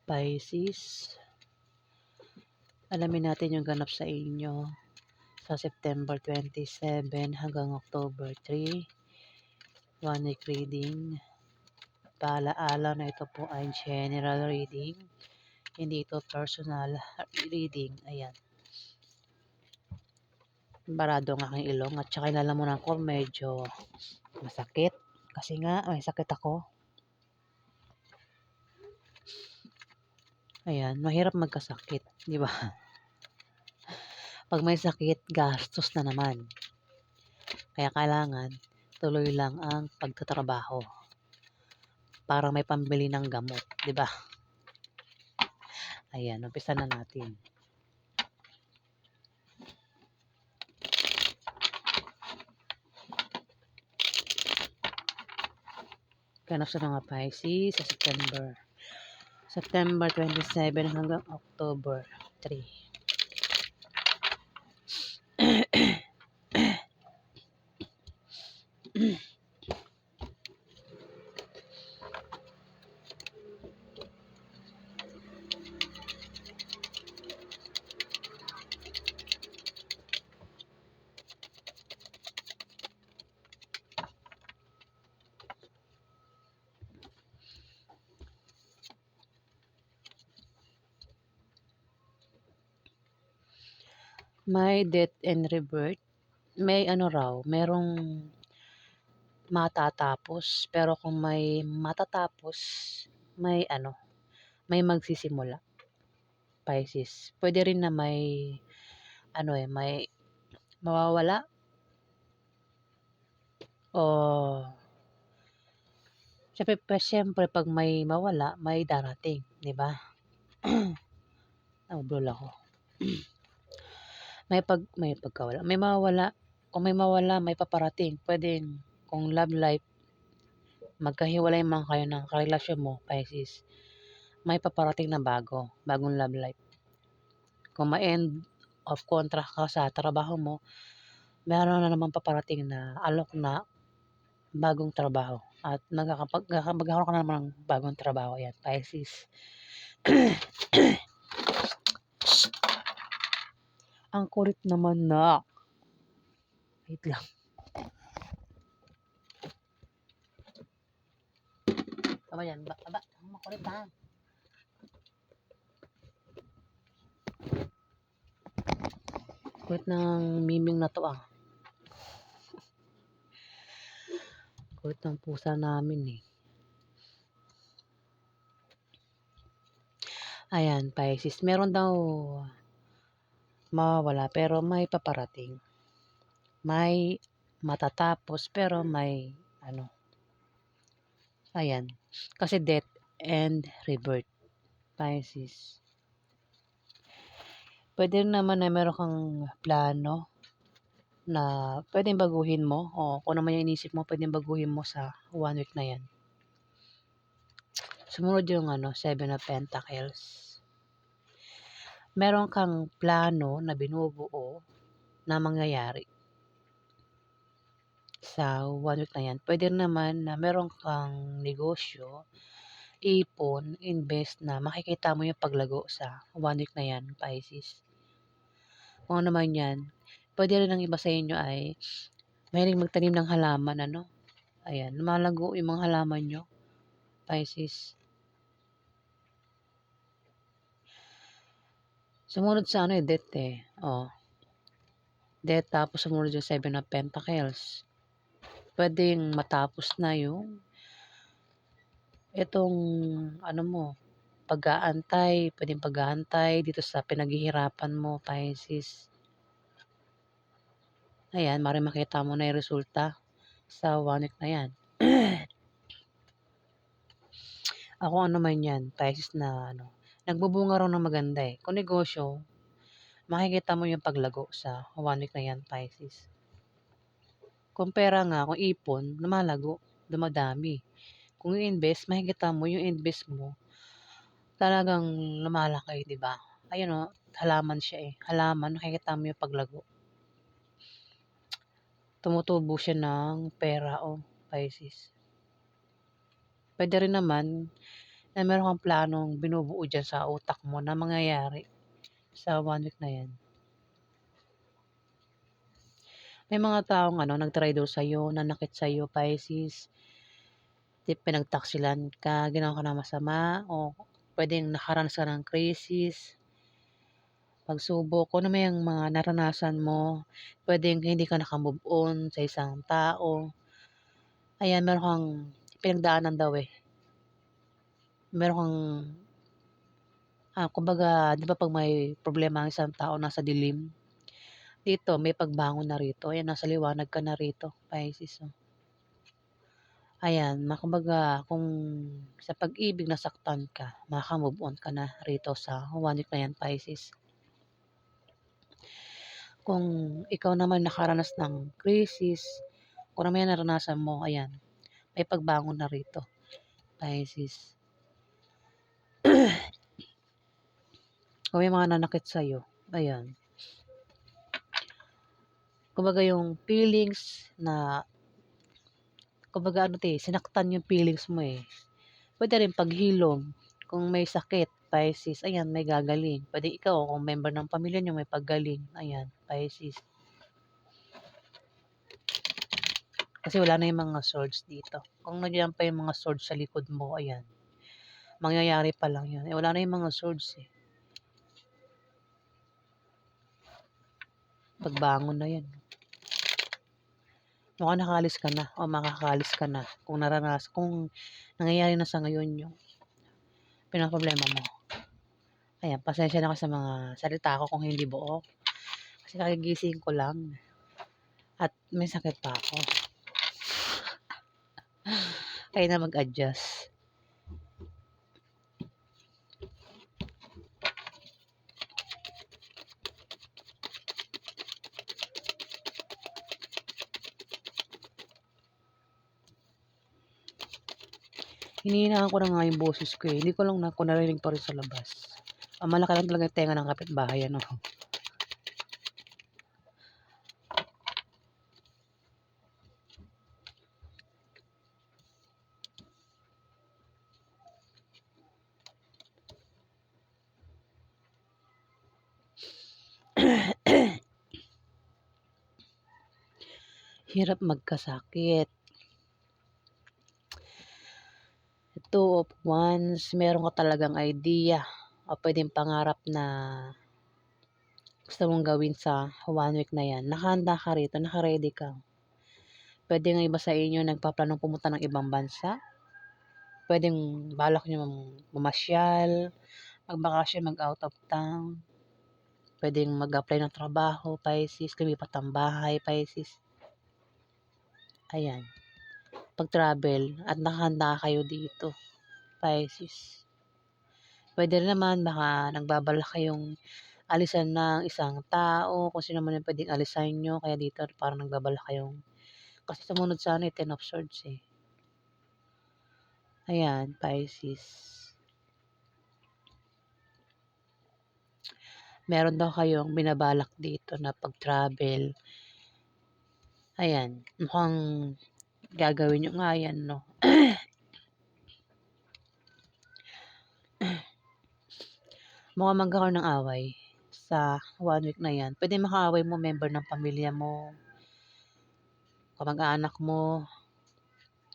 Pisces, alamin natin yung ganap sa inyo sa September 27 hanggang October 3. 1 week reading. Paalaala na ito po ay general reading. Hindi ito personal reading. Ayan. Barado ang aking ilong at saka nalalamunan ko medyo masakit. Kasi nga may sakit ako. Ayan, mahirap magkasakit, di ba? Pag may sakit, gastos na naman. Kaya kailangan tuloy lang ang pagtatrabaho para may pambili ng gamot, di ba? Ayan, umpisa na natin. Ganap sa mga Pisces sa September 27 hanggang October 3. May death and rebirth. May ano raw, merong matatapos. Pero kung may matatapos, may ano, may magsisimula. Pisces. Pwede rin na may ano may mawawala o syempre pag may mawala, may darating, di ba? Nabublol ako. May pagkawala. May mawawala. Kung may mawala, may paparating. Pwede kung love life, magkahiwalay man kayo ng karelasyon mo, Pisces, may paparating na bagong love life. Kung ma-end of contract ka sa trabaho mo, meron na naman paparating na alok na bagong trabaho. At magkakaroon ka na naman ng bagong trabaho. Yan, Pisces. Ang kulit naman na. Wait lang. Tama yan. Makulit ha. Kulit ng miming na to ah. Kulit ng pusa namin eh. Ayan, Pisces. Meron daw mawawala pero may paparating. May matatapos pero may ano. Ayan. Kasi death and rebirth. Pisces. Pwede naman na meron kang plano na pwedeng baguhin mo o kung naman yung inisip mo pwedeng baguhin mo sa 1 week na yan. Sumunod yung Seven of Pentacles. Meron kang plano na binubuo na mangyayari sa 1 week na yan. Pwede naman na meron kang negosyo, ipon, invest na makikita mo yung paglago sa 1 week na yan, Pisces. Kung ano naman yan, pwede rin ang iba sa inyo ay mahilig magtanim ng halaman, Ayan, lumalago yung mga halaman nyo, Pisces. Sumunod sa death eh. Death tapos sumunod yung Seven of Pentacles. Pwedeng matapos na yung itong pag-aantay. Pwedeng pag-aantay dito sa pinaghihirapan mo, Pisces. Ayan, maaaring makita mo na yung resulta sa 1 week na yan. Ako man yan, Pisces na nagbubunga raw ng maganda eh. Kung negosyo, makikita mo yung paglago sa 1 week na yan, Pisces. Kung pera nga, kung ipon, lumalago, dumadami. Kung i-invest, makikita mo yung invest mo, talagang lumalaki, di ba? Ayun halaman siya eh. Halaman, makikita mo yung paglago. Tumutubo siya ng pera Pisces. Pwede rin naman, na meron kang planong binubuo diyan sa utak mo na mangyayari sa 1 week na 'yan. May mga taong nag-try daw sa'yo, nanakit sa'yo, Pisces, pinagtaksilan ka, ginawan ka ng masama o puwedeng nakaranas ka ng krisis, pagsubok, kung ano man yang mga naranasan mo, puwedeng hindi ka naka-move on sa isang tao. Ayan, meron kang pinagdaanan daw, eh. Meron kang, kumbaga 'di ba 'pag may problema ang isang tao nasa dilim, dito may pagbangon na rito, ayan nasa liwanag ka na rito, Pisces, oh. Ayan, kumbaga kung sa pag-ibig nasaktan ka, makaka-move on ka na rito sa 1 week na 'yan, Pisces. Kung ikaw naman nakaranas ng krisis, kung ano man 'yang naranasan mo, ayan, may pagbangon na rito, Pisces. Kung may mga nanakit sa'yo, ayan. Kumbaga yung feelings na, kumbaga sinaktan yung feelings mo, eh. Puwede rin paghilom, kung may sakit, Pisces, ayan, may gagaling. Puwede ikaw kung member ng pamilya niyo may paggaling, ayan, Pisces. Kasi wala na yung mga swords dito. Kung nandiyan pa yung mga swords sa likod mo, ayan, mangyayari pa lang yun. Eh, wala na yung mga swords, eh. Pagbangon na yan. Mukhang nakaalis ka na o makakaalis ka na kung nangyayari na sa ngayon yung pinoproblema mo. Ayan, pasensya na ako sa mga salita ko kung hindi buo. Kasi kagigising ko lang at may sakit pa ako. Kaya na mag-adjust. Hinihinaan ko na nga yung boses ko, eh. Hindi ko lang kung narinig pa rin sa labas. Malaki lang talaga yung tenga ng kapitbahay, ano. Hirap magkasakit. 2 of Wands, meron ka talagang idea o puwedeng pangarap na gusto mong gawin sa 1 week na 'yan. Nakahanda ka rito, naka-ready ka. Puwede nga iba sa inyo nagpaplanong pumunta ng ibang bansa, puwedeng balak niyong mamasyal, magbakasyon, mag-out of town, puwedeng mag-apply ng trabaho, Pisces, lumipat ng bahay, Pisces. Ayan, pag-travel at nakahanda kayo dito, Pisces. Puwede rin naman baka nagbabalak kayong alisan ng isang tao, kung sino man yung puwedeng alisan niyo, kaya dito parang nagbabalak kayong, kasi sumunod sa 10 of Swords, eh. Ayan, Pisces. Meron daw kayong binabalak dito na pag-travel. Ayan, mukhang gagawin niyo nga 'yan, 'no. Mukhang magkakaroon ng away sa 1 week na 'yan. Puwedeng makaaway mo member ng pamilya mo, kamag-anak mo,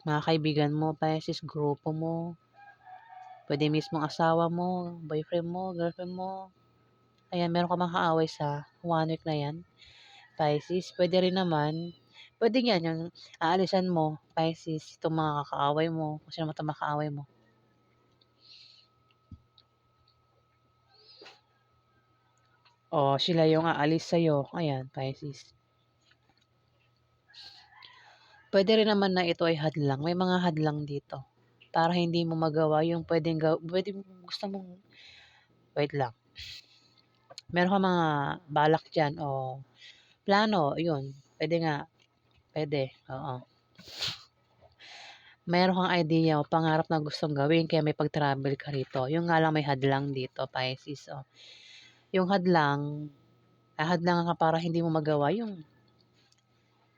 mga kaibigan mo, Pisces, grupo mo. Puwede mismong asawa mo, boyfriend mo, girlfriend mo. Ayan, meron ka makaaway sa 1 week na 'yan, Pisces. Puwede 'yan yung aalisan mo, Pisces, itong mga kakaaway mo, kung sino man itong makaaway mo. O sila yung aalis sa'yo, ayan, Pisces. Puwede rin naman na ito ay hadlang, may mga hadlang dito para hindi mo magawa yung puwedeng gusto mong, wait lang. Meron kang mga balak diyan o plano, yun, puwede nga, puwede, oo. Meron kang idea o pangarap na gustong gawin kaya may pag-travel ka rito, yun nga lang may hadlang dito, Pisces, oh. Yung hadlang, hahadlangan ka para hindi mo magawa yung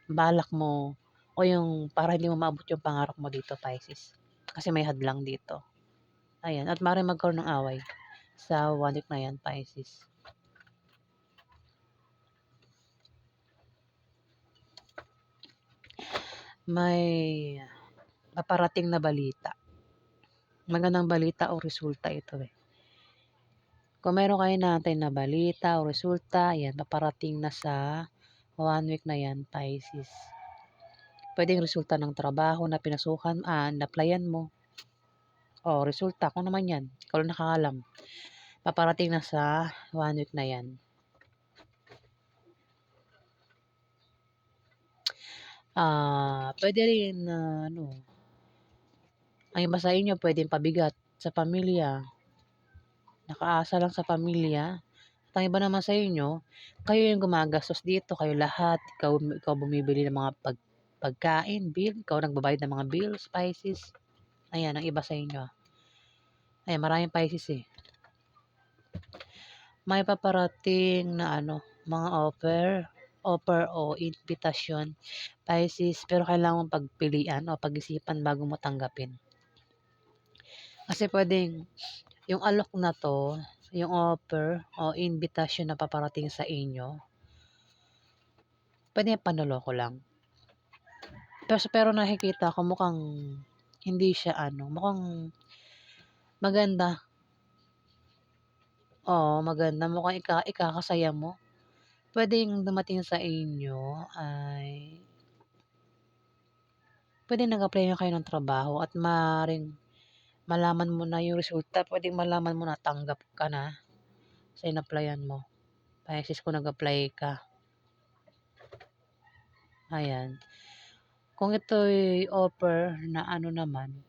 balak mo o yung para hindi mo maabot yung pangarap mo dito, Pisces, kasi may hadlang dito. Ayan, at maaaring magkaroon ng away sa 1 week na yan, Pisces. May paparating na balita. Magandang balita o resulta ito eh. Kung meron kayo natin na balita o resulta, yan, paparating na sa 1 week na yan, Pisces. Pwedeng resulta ng trabaho na pinasukan, na-applyan mo. O, resulta, kung naman yan, ikaw lang nakakalam. Paparating na sa 1 week na yan. Pwede rin ang iba sa inyo pwedeng pabigat sa pamilya, nakaasa lang sa pamilya. At ang iba naman sa inyo, kayo yung gumagastos dito, kayo lahat, ikaw bumibili ng mga pagkain, bill, ikaw nagbabayad ng mga bills, Pisces. Ayan, ang iba sa inyo. Ayan, maraming Pisces eh. May paparating na mga offer o invitation, Pisces, pero kailangan mong pagpilian o pag-isipan bago mo tanggapin. Kasi pwedeng yung alok na to, yung offer o invitation na paparating sa inyo, pwede panloloko lang. Pero nakikita ko mukhang hindi siya mukhang maganda. Oo, maganda. Mukhang ikakasaya mo. Pwedeng dumating sa inyo ay pwedeng nag-apply na kayo ng trabaho at malaman mo na yung resulta. Pwedeng malaman mo na tanggap ka na sa in-applyan mo. Pisces, kung nag-apply ka. Ayan. Kung ito'y offer na naman,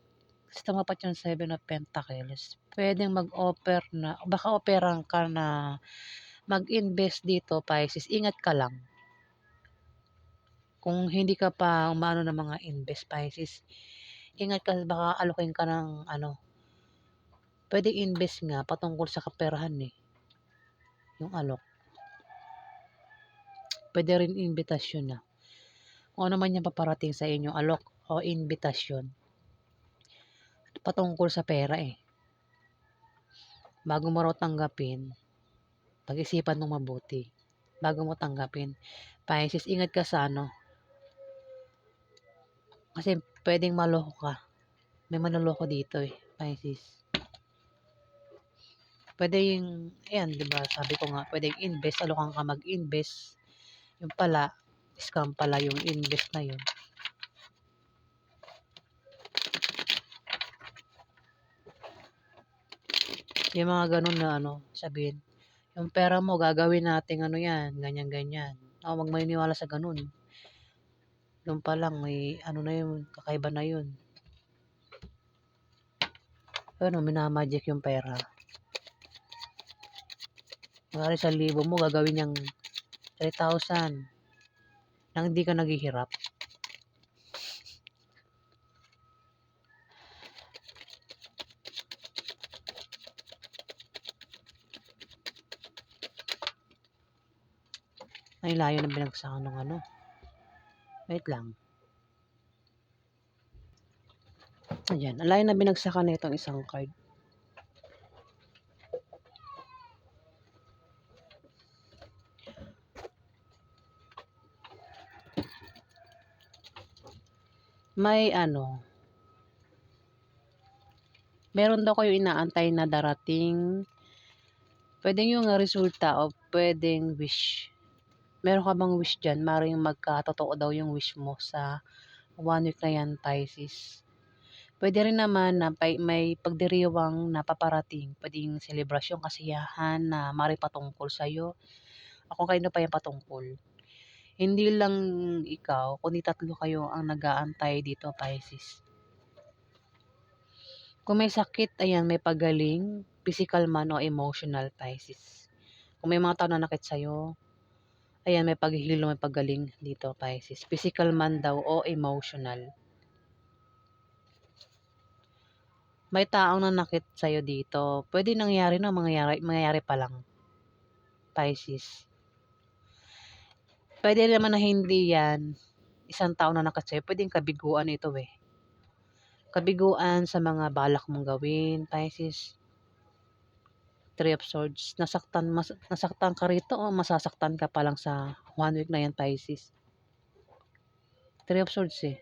kasi tumapat yung 7 of Pentacles, pwedeng mag-offer na, baka operan ka na mag-invest dito, Pisces. Ingat ka lang. Kung hindi ka pa umano ng mga invest, Pisces, ingat ka, baka alokin ka ng pwedeng invest nga patungkol sa kaperahan eh. Yung alok. Pwede rin invitasyon na. Kung ano man yung paparating sa inyo, alok o invitasyon. Patungkol sa pera eh. Bago mo raw tanggapin, pag-isipan mong mabuti. Bago mo tanggapin. Pisces, ingat ka sa kasi pwedeng maloko ka. May manloloko dito eh, Pisces. Pwede yung, ayan, di ba? Sabi ko nga, pwedeng invest, alokan ka mag-invest. Yung pala, scam pala yung invest na yun. Yung mga ganun na sabihin, yung pera mo, gagawin natin yan, ganyan-ganyan. Huwag maniniwala sa ganun. Doon pa lang, may na yun, kakaiba na yun. Minamagic yung pera. Magkari 1,000 mo, gagawin niyang 3,000 nang hindi ka naghihirap. Ay, layo ng binagsakan ng Wait lang. Ayan, ang layo na binagsakan na itong isang card. May meron daw kayo inaantay na darating. Pwedeng yung resulta o pwedeng wish. Meron ka bang wish dyan? Maring magkatotoo daw yung wish mo sa 1 week na yan, Pisces. Pwede rin naman na may pagdiriwang na paparating. Pwedeng selebrasyon, kasiyahan na maring patungkol sa'yo. Kung kayo pa yung patungkol. Hindi lang ikaw, kundi 3 kayo ang nag-aantay dito, Pisces. Kung may sakit, ayan, may pagaling, physical man o emotional, Pisces. Kung may mga tao na nakit sa'yo, ayan, may paghihilo, may pagaling dito, Pisces. Physical man daw o emotional. May taong nanakit sa'yo dito. Pwede nangyari na, mangyayari pa lang, Pisces. Pwede naman na hindi yan isang tao na nakit sa'yo. Pwedeng kabiguan ito eh. kabiguan sa mga balak mong gawin, Pisces. Three of Swords. Nasaktan ka rito o masasaktan ka pa lang sa 1 week na yan, Pisces. Three of Swords eh.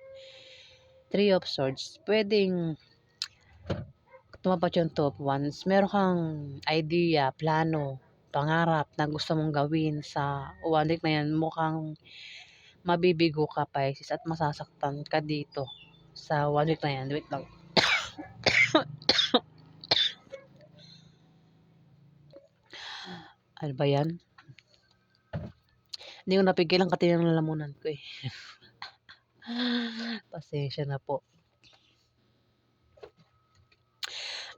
Three of Swords. Pwedeng tumapat yung Two of Wands. Meron kang idea, plano, pangarap na gusto mong gawin sa 1 week na yan. Mukhang mabibigo ka, Pisces, at masasaktan ka dito sa 1 week na yan. Wait lang. Ano ba yan? Hindi ko napigilan kasi yung lalamunan ko eh. Pasensya na po.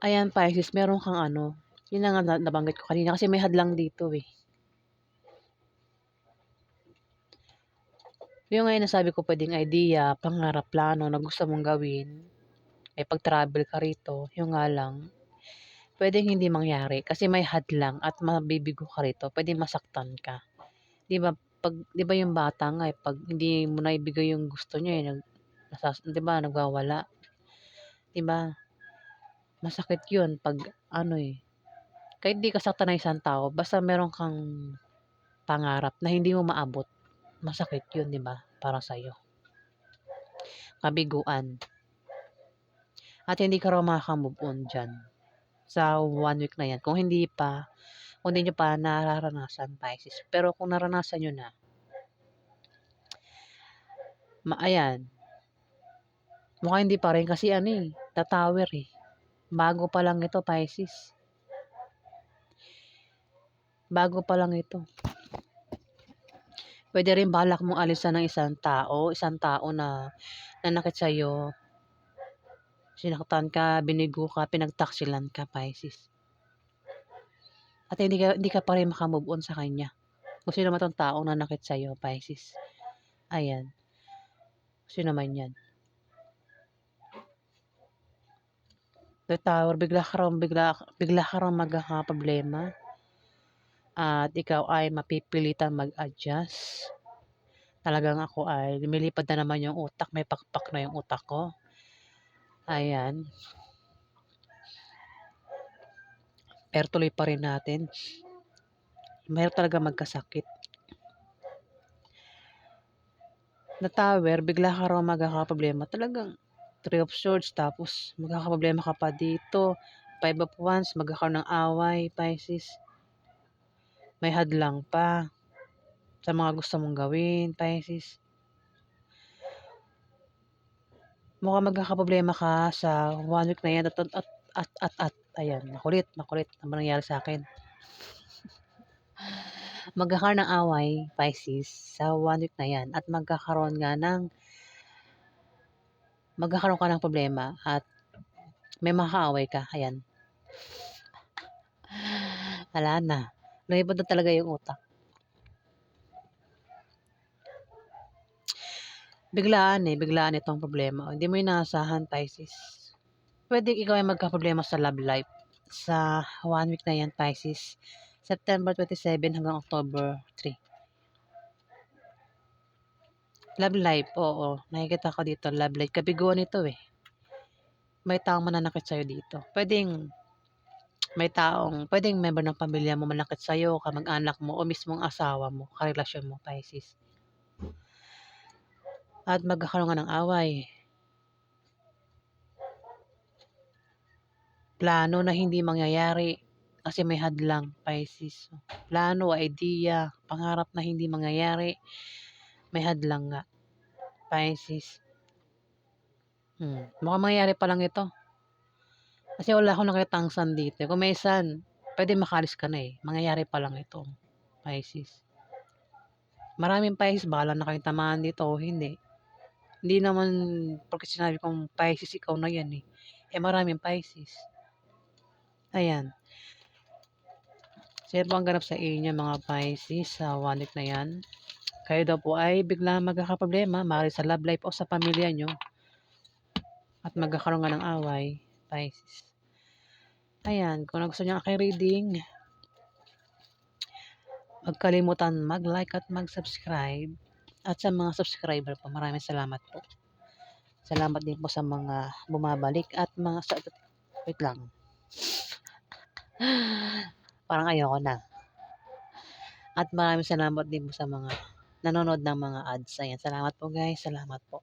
Ayan, Pisces, meron kang ano. Yun na nga nabanggit ko kanina kasi may hadlang dito eh. Yung ngayon nasabi ko pwedeng idea, pangarap, plano na gusto mong gawin. May pag-travel ka rito. Yung nga lang, pwedeng hindi mangyari kasi may hadlang at mabibigo ka rito. Pwedeng masaktan ka. 'Di ba? 'Di ba yung bata nga eh, pag hindi mo na ibigay yung gusto niya eh, 'di ba nagwawala. 'Di ba? Masakit 'yun pag ano eh, kahit di ka saktan ng isang tao, basta meron kang pangarap na hindi mo maabot, masakit 'yun, 'di ba? Para sa'yo. Kabiguan. At hindi ka raw makaka-move on diyan sa 1 week na 'yan. Kung hindi niyo pa nararanasan, Pisces. Pero kung naranasan niyo na, ayan, mukhang hindi pa rin kasi ano eh, tatower eh. Bago pa lang ito, Pisces. Bago pa lang ito. Pwede rin balak mong alisan ng isang tao na nanakit sa'yo, sinaktan ka, binigo ka, pinagtaksilan ka, Pisces. At hindi ka pa rin makamove on sa kanya. Kung sino naman tong taong nanakit sa'yo, Pisces. Ayan. Sino naman yan? The Tower, bigla ka raw magkakaproblema. At ikaw ay mapipilitan mag-adjust. Talagang ako ay lumilipad na naman yung utak. May pakpak na yung utak ko. Ayan. Pero tuloy pa rin natin. Mahirap talaga magkasakit. The Tower, bigla ka raw magkakaproblema. Talagang Three of Swords, tapos magkakaproblema ka pa dito. Five of Wands, magkakaroon ng away, Pisces. May hadlang pa sa mga gusto mong gawin, Pisces. Mukhang magkakaproblema ka sa 1 week na yan at ayan, makulit. Ano ba nangyari sa akin? Magkakaroon ng away, Pisces, sa 1 week na yan at magkakaroon ka ng problema at may makaaway ka, ayan. Wala na. Lumipad na talaga yung utak. Biglaan itong problema. Hindi mo inaasahan, Pisces. Pwede ikaw ay magka-problema sa love life. Sa 1 week na yan, Pisces. September 27 hanggang October 3. Love life, oo. Nakikita ko dito, love life. Kabiguan ito eh. May taong mananakit sa'yo dito. Pwedeng member ng pamilya mo manakit sa'yo, kamag-anak mo, o mismong asawa mo, karelasyon mo, Pisces. At magkakaroon ka ng away. Plano na hindi mangyayari kasi may hadlang, Pisces. Plano, idea, pangarap na hindi mangyayari, may hadlang nga, Pisces. Mukhang mangyayari pa lang ito. Kasi wala akong nakitang sun dito. Kung may sun, pwede makalis ka na eh. Mangyayari pa lang ito, Pisces. Maraming Pisces, bahala na kayong tamaan dito o hindi. Hindi naman, porque sinabi kong Pisces, ikaw na yan eh. Maraming Pisces. Ayan. Sino po ang ganap sa inyo mga Pisces sa 1 week na yan? Kayo daw po ay bigla magkakaproblema, maaari sa love life o sa pamilya nyo. At magkakaroon nga ng away, Pisces. Ayan, kung gusto nyo aking reading, huwag kalimutan mag-like at mag-subscribe. At sa mga subscriber po, maraming salamat po. Salamat din po sa mga bumabalik at mga wait lang. Parang ayoko na. At maraming salamat din po sa mga nanonood ng mga ads. Ayan, salamat po guys. Salamat po.